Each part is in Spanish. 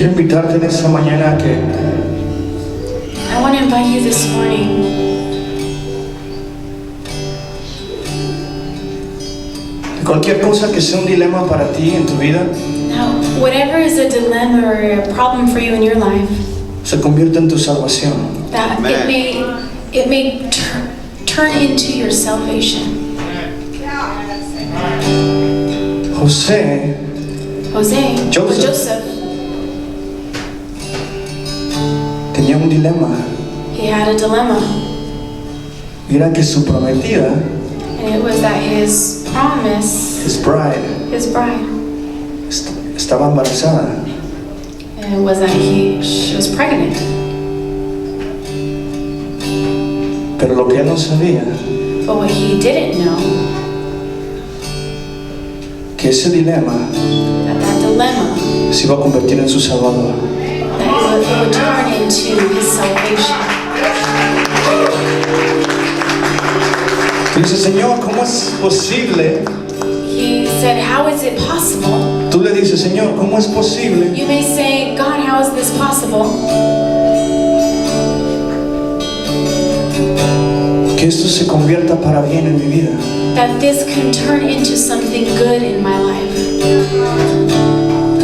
Quiero invitarte en esta mañana a que I want to invite you this morning cualquier cosa que sea un dilema para ti en tu vida now, whatever is a dilemma or a problem for you in your life, se convierta en tu salvación. that it may turn into your salvation. José Joseph, tenía un dilema. he had a dilemma, Y era que su prometida, and it was that his promise, his bride, his bride, estaba embarazada. and it was that she was pregnant. Pero lo que él no sabía, But what he didn't know, que ese dilema that dilemma, se iba a convertir en su salvador. that it would turn into his salvation. Tú dices, Señor, ¿cómo es posible? He said, how is it possible? Tú le dices, Señor, ¿cómo es posible You may say, God, how is this possible? que esto se convierta para bien en mi vida? That this can turn into something good in my life.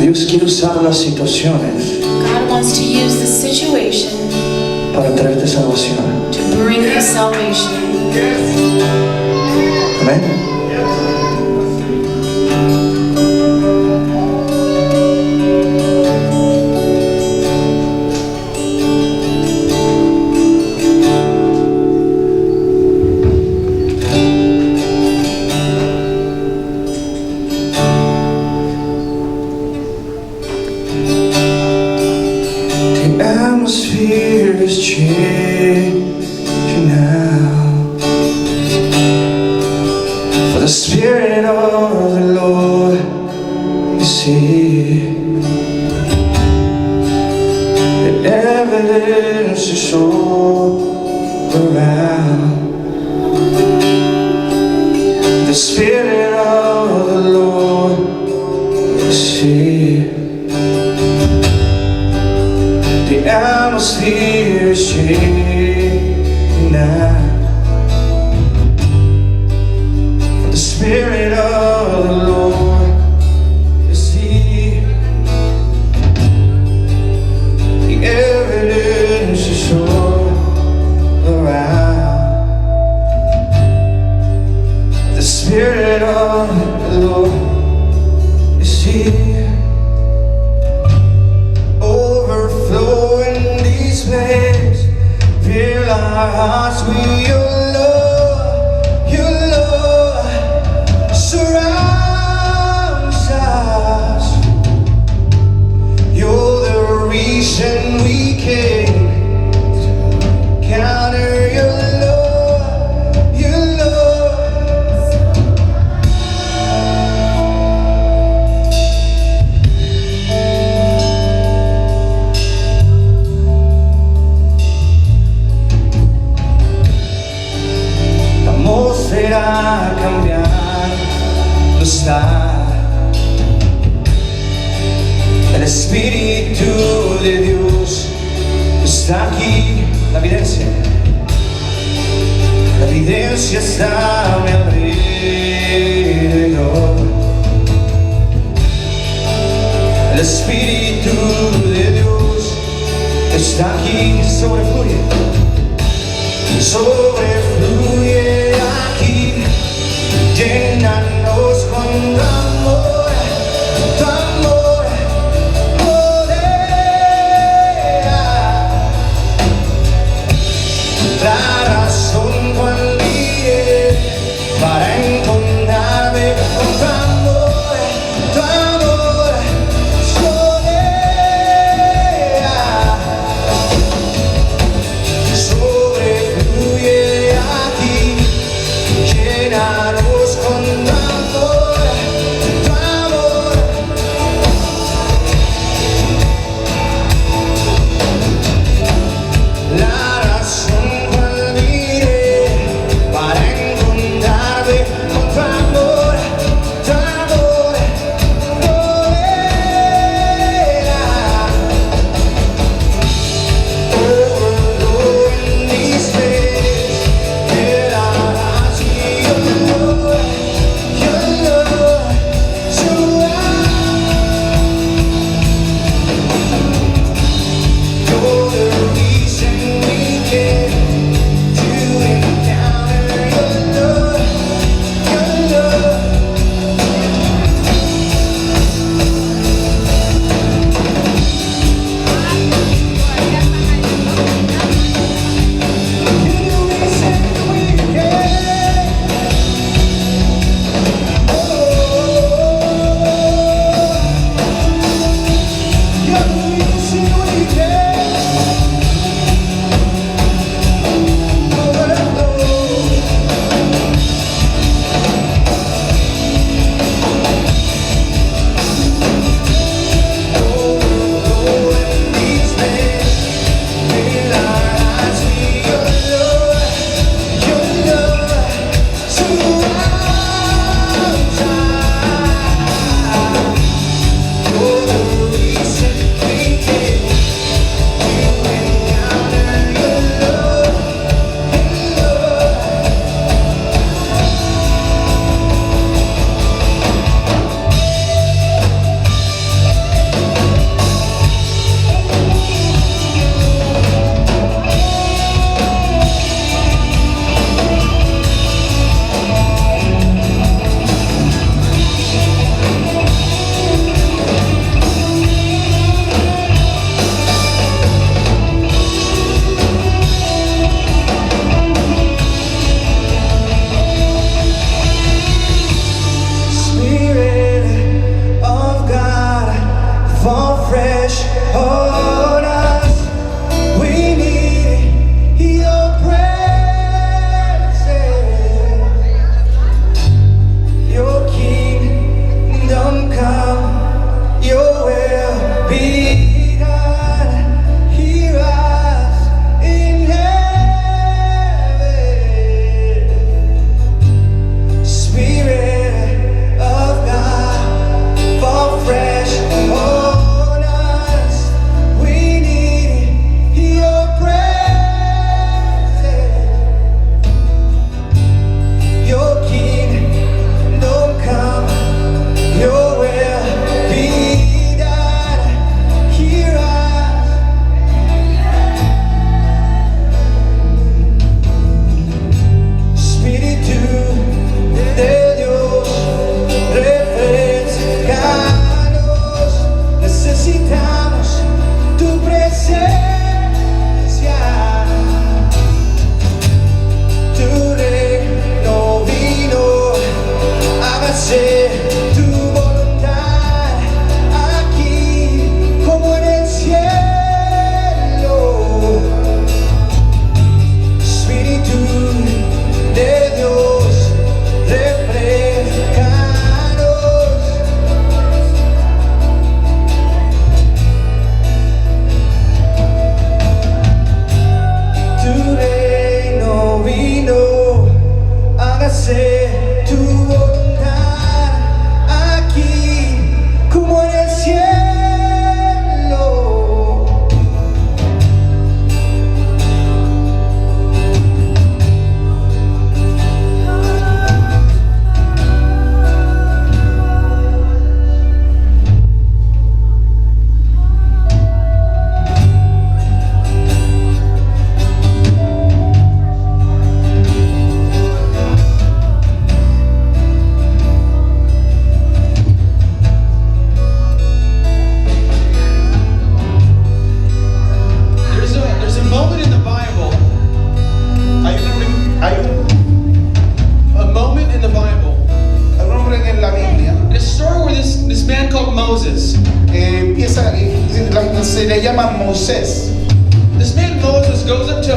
Dios quiere usar las situaciones God wants to use the situation para traerte salvación. to bring you salvation. Amén. The atmosphere is changing now, for the Spirit of the Lord is here. The evidence is all around. The Spirit of the Lord is here. The atmosphere is changing now. The Spirit of the Lord is here. The evidence is all around. The Spirit of the Lord is here. Overflowing these places, fill our hearts with your love surrounds us. You're the reason we came to encounter your love, your love. La atmósfera cambiando está. El Espíritu de Dios está aquí. La evidencia está a mi alrededor. El Espíritu de Dios está aquí. Sobrefluye aquí, llénanos con tu amor, modera la razón cual diré para encontrarme con tu amor, modera. Sobrefluye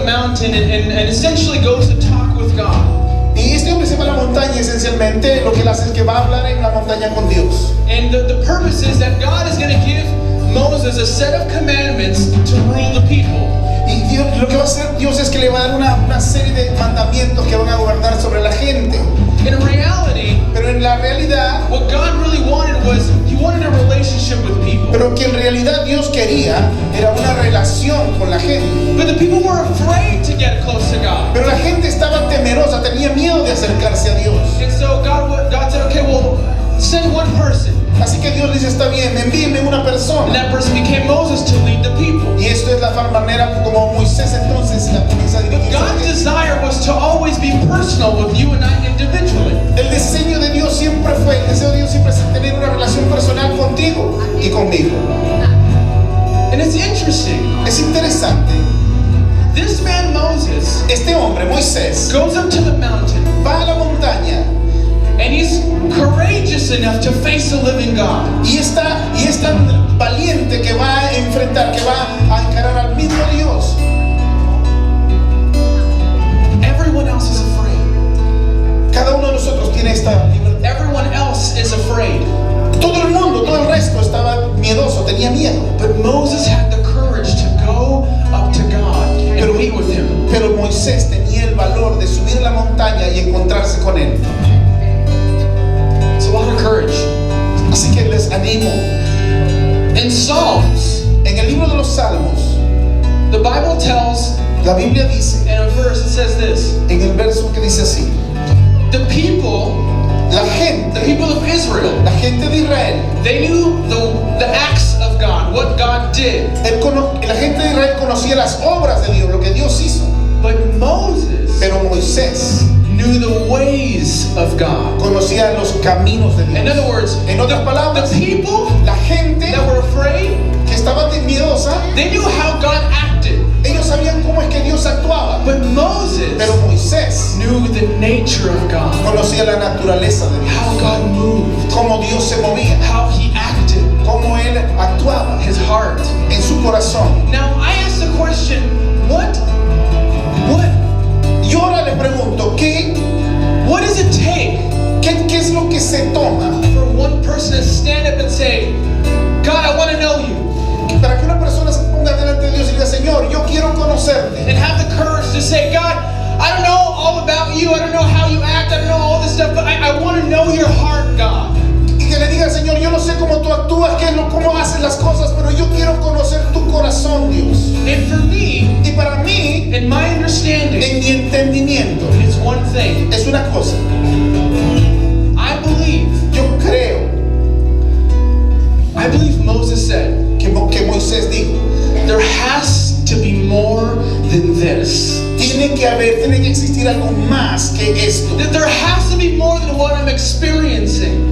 a mountain and essentially goes to talk with God. Y este hombre se va a la montaña y esencialmente lo que él hace es que va a hablar en la montaña con Dios. And the purpose is that God is going to give Moses a set of commandments to rule the people. Y Dios, lo que va a hacer Dios es que le va a dar una serie de mandamientos que van a gobernar sobre la gente. In reality, Pero en la realidad, what God really wanted was, He wanted a relationship with people. pero que en realidad Dios quería era una relación con la gente. But the people were afraid to get close to God. Pero la gente estaba temerosa, tenía miedo de acercarse a Dios. And so God said, okay, well, send one person. Así que Dios dice, está bien, envíeme una And persona. that person became Moses to lead the people. Y esto es la manera como Moisés entonces la comienza a But dirigir. God's desire was to always be personal with you and I individually. El diseño de Dios siempre fue, el deseo de Dios siempre es tener una relación personal contigo y conmigo. And it's interesting. Es interesante. This man Moses Este hombre, Moisés, goes up to the mountain va a la montaña and he's courageous enough to face the living God. y es tan valiente que va a enfrentar, que va a encarar al mismo Dios. Everyone else is afraid. Cada uno de nosotros tiene esta libertad. Everyone else is afraid. Todo el mundo, todo el resto estaba miedoso, tenía miedo. But Moses had the courage to go up to God and meet with Him. Pero Moisés tenía el valor de subir la montaña y encontrarse con él. It's a lot of courage. Así que les animo. In Psalms, En el libro de los Salmos, the Bible tells, la Biblia dice, in a verse, it says this: en el verso que dice así, the people of Israel, la gente de Israel, they knew the acts of God, what God did. la gente de Israel conocía las obras de Dios, lo que Dios hizo. But Moses Pero Moisés knew the ways of God. conocía los caminos de In Dios. other words, En otras palabras, the people la gente that were afraid, que estaba miedosa, they knew how God acted. ellos sabían cómo es que Dios actuaba. But Moses Pero Moisés knew the nature of God, conocía la naturaleza de how Dios, God moved, cómo Dios se movía, how He acted, cómo Él actuaba His heart. en su corazón. Now, I ask the question, what Y ahora le pregunto, What does it take ¿qué es lo que se toma for one person to stand up and say, God, I want to know you, para que una persona se ponga delante de Dios y diga, Señor, yo quiero conocerte? and have the courage to say, God, I don't know all about you, I don't know how you act, I don't know all this stuff, but I want to know your heart, God. Y que le diga, Señor, yo no sé cómo tú actúas, cómo haces las cosas, pero yo quiero conocer tu corazón, Dios. And for me, Y para mí, in my understanding, en mi entendimiento, it's one thing. es una cosa. I believe Moses said, Que Moisés dijo, there has to be more than this. tiene que existir algo más que esto. That there has to be more than what I'm experiencing.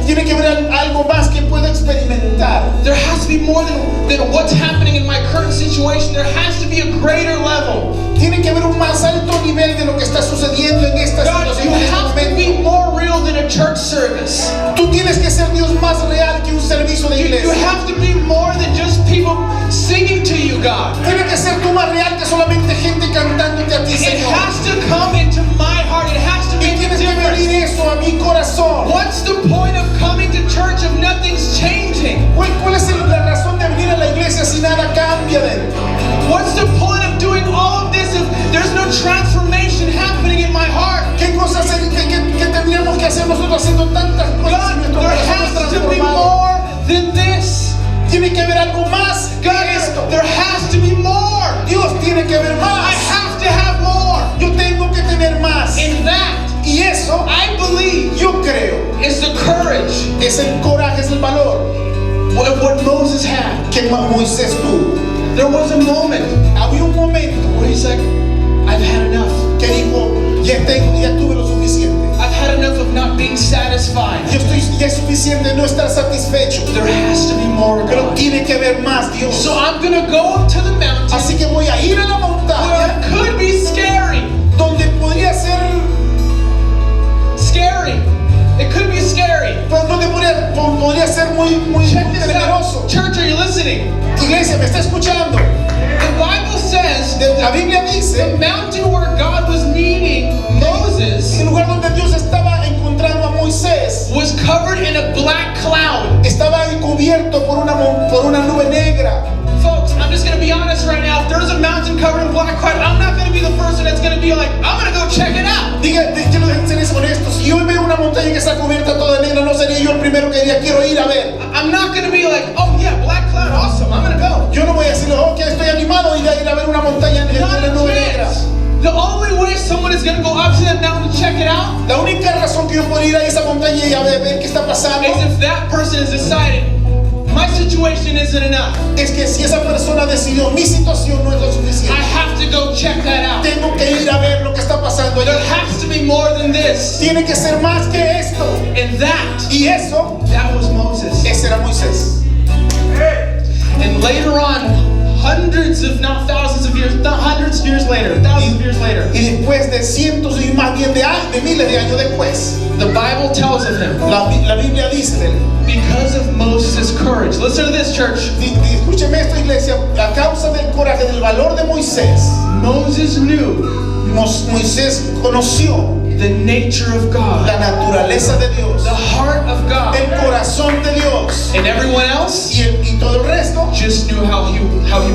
Tiene que haber algo más que pueda experimentar. There has to be more than what's happening in my current situation. There has to be a greater level. Tiene que haber un más alto nivel de lo que está sucediendo en esta God, you situación, en este have to momento. be more real than a church service. Tú tienes que ser Dios más real que un servicio de You iglesia. have to be more than just people singing to you, God. Tiene que ser tú más real que solamente gente cantándote a ti, It Señor. has to come into my heart. It has to Y make a tienes que difference. venir eso a mi corazón. What's the point of coming to church if nothing's changing? ¿Cuál es la razón de venir a la iglesia si nada cambia dentro? What's the point of doing all of this if there's no transformation happening in my heart? ¿Qué cosas que tendríamos que hacer nosotros haciendo tantas cosas si God, nuestro there corazón has es to be transformado? more than this. Tiene que haber algo más que God, esto. there has to be more. Dios tiene que haber I más. have to have more. Yo tengo que tener más. And that, Y eso, I believe, yo creo, is the courage es el coraje, es el valor of what Moses had. que Moisés tuvo. There was a moment Había un momento where he's like, I've had enough. que dijo, ya tuve lo suficiente. I've had enough of not being satisfied. Ya es suficiente no estar satisfecho. There has to be more, Pero God. tiene que haber más, Dios. So I'm going to go up to the mountain Así que voy a ir a la where montaña it could be scary. donde podría ser, Scary. It could be scary. pues, donde podría ser muy Check this temeroso. out. Church, are you listening? Iglesia, ¿me está escuchando? The Bible says La La Biblia dice, the mountain where God was meeting Moses el lugar donde Dios estaba encontrando a Moisés was covered in a black cloud. estaba cubierto por una nube negra. Folks, I'm just going to be honest right now. If there's a mountain covered in black cloud, I'm not going to be the first one that's going to be like, I'm going to go check it out. Quiero ser honesto, si yo veo una montaña que está cubierta toda de negra, no sería yo el primero que diría, quiero ir a ver. I'm not going to be like, oh yeah, black cloud, awesome, I'm going to go. Yo no voy a decirle, ok, estoy animado y de ir a ver una montaña en Not la a nube negra. chance. The only way someone is going to go up to that mountain to check it out La única razón que yo puedo ir a esa montaña y a ver qué está pasando is if that person has decided, my situation isn't enough. es que si esa persona decidió, mi situación no es lo I suficiente. have to go check that out. Tengo que ir a ver lo que está pasando There allá. has to be more than this. Tiene que ser más que esto. And that Y eso, was Moses. ese era Moisés. And later on, hundreds if not thousands of years, hundreds of years later, thousands of years later, Y después de cientos y más bien de miles de años después, the Bible tells of him, la Biblia dice de él. because of Moses' courage. Listen to this, church. Escúcheme esto, iglesia, a causa del coraje, del valor de Moisés, Moses knew Moisés conoció the nature of la God, naturaleza de Dios, the heart of God, el corazón de Dios, and everyone else y todo el resto just knew how he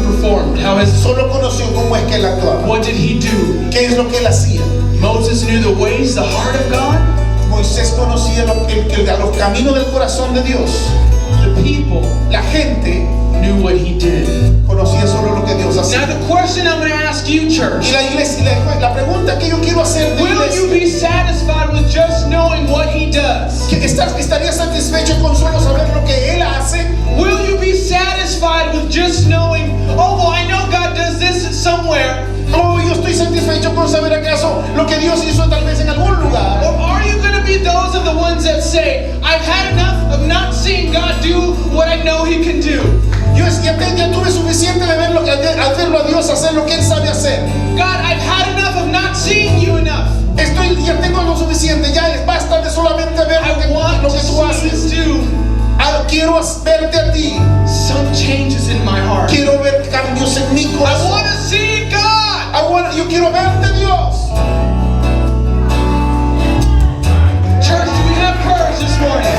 performed, solo conoció cómo es que él actuaba, what did he do. qué es lo que él hacía. Moses knew the ways, the heart of God. Moisés conocía los caminos del corazón de Dios. The people La gente knew what he did. conocía solo lo que Dios Now hacía. the question I'm going to ask you, church, Y la iglesia, la pregunta que yo quiero hacer de will you iglesia, be satisfied with just knowing what he does? que estaría satisfecho con solo saber lo que él hace. Will you be satisfied with just knowing, oh, well, I know God does this somewhere? Oh, yo estoy satisfecho con saber acaso lo que Dios hizo tal vez en algún lugar. Or are you going to be those of the ones that say, I've had enough of not seeing God do what I know he can do? Ya tuve suficiente de verlo a Dios hacer lo que él sabe hacer. God, I've had enough of not seeing you enough. Ya tengo lo suficiente, ya basta de solamente ver I want lo to que tú see haces. you do Quiero verte a ti. some changes in my heart. Quiero ver cambios en mi I corazón. want to see God. Yo quiero verte, Dios. Church, do we have courage this morning?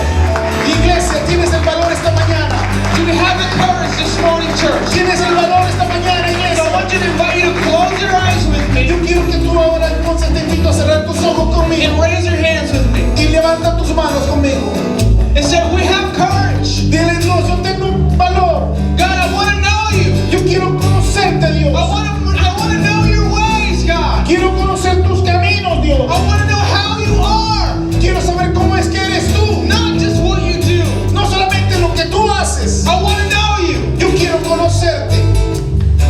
Iglesia, tienes el valor esta mañana. Do we have the courage this morning, church? Tienes el valor esta mañana, So I iglesia. want you to invite you to close your eyes with me Yo quiero que tú ahora entonces te invito a cerrar tus ojos conmigo and raise your hands with me y levanta tus manos conmigo. and say, we have courage. Dile, Dios, yo tengo un valor. God, I want to know you. Yo quiero conocerte, Dios. I want to know your ways, God. Quiero conocer tus caminos, Dios. I want to know how you are, Quiero saber cómo es que eres tú. not just what you do. No solamente lo que tú haces. I want to know you. Yo quiero conocerte.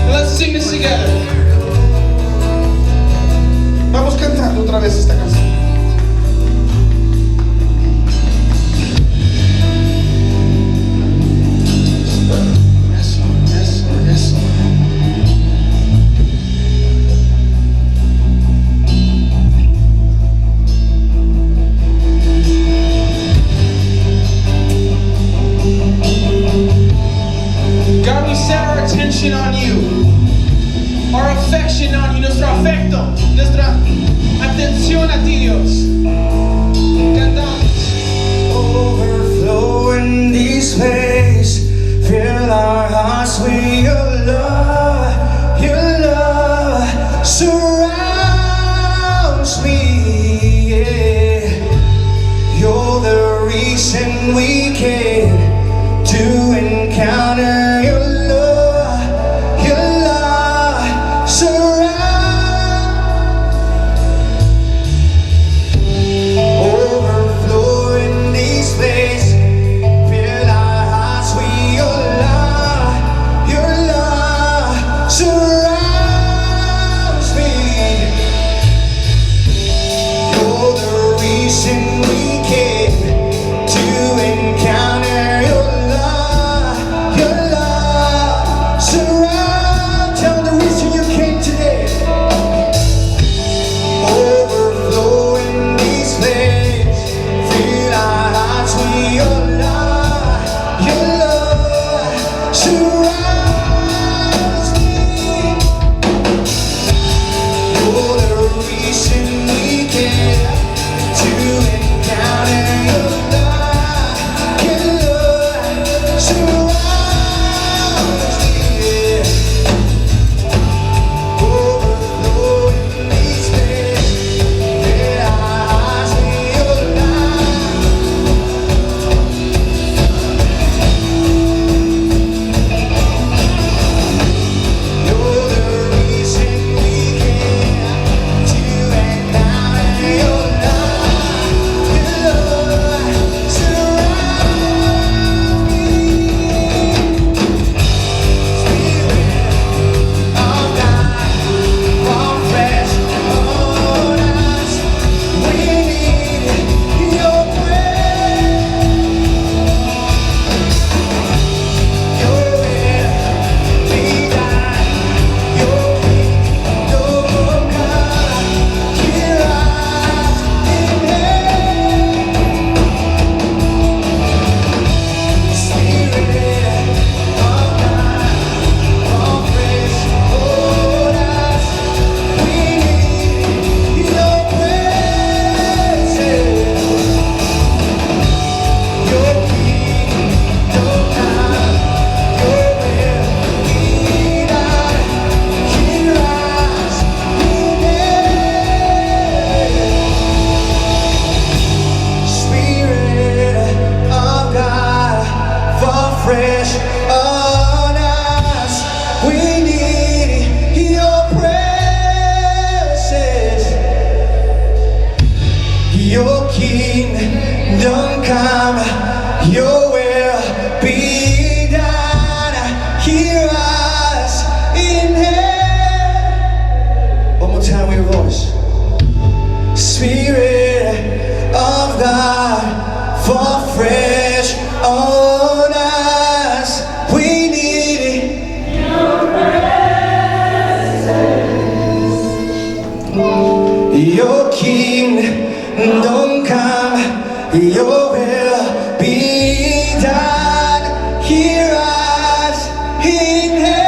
Let's sing this together. Vamos cantando otra vez esta canción. Yes, Lord. Yes, Lord. Yes, Lord. God, we set our attention on you, our affection on you, nuestro afecto, nuestra atención a ti, Dios. Cantamos. Overflow in this place. Fill our hearts with your love. Your love surrounds me. Yeah. You're the reason we came to encounter your love. Your love surrounds. Overflow in this place. Fill our hearts with your love. Your love surrounds me. come, your will be done. Hear us in heaven. One more time with your voice. Spirit of God, fall fresh on us. We need it. Your kingdom come, your will be done. Hear us in heaven.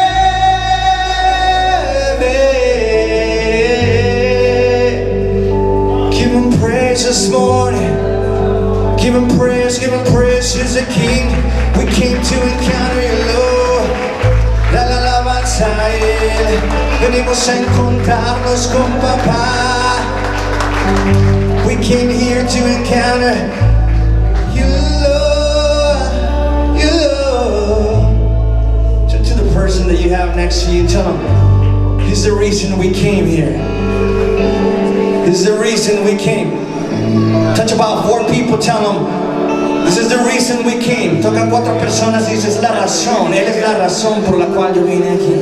Give him praise this morning. Give him praise, he's the King. We came to encounter you, Lord. La alabanza a Él. Venimos a encontrarnos con papá. We came here to encounter you, Lord, you, Lord. To the person that you have next to you, tell them, this is the reason we came here. This is the reason we came. Touch about 4 people, tell them, this is the reason we came. Toca 4 personas y dices la razón. Él es la razón por la cual yo vine aquí.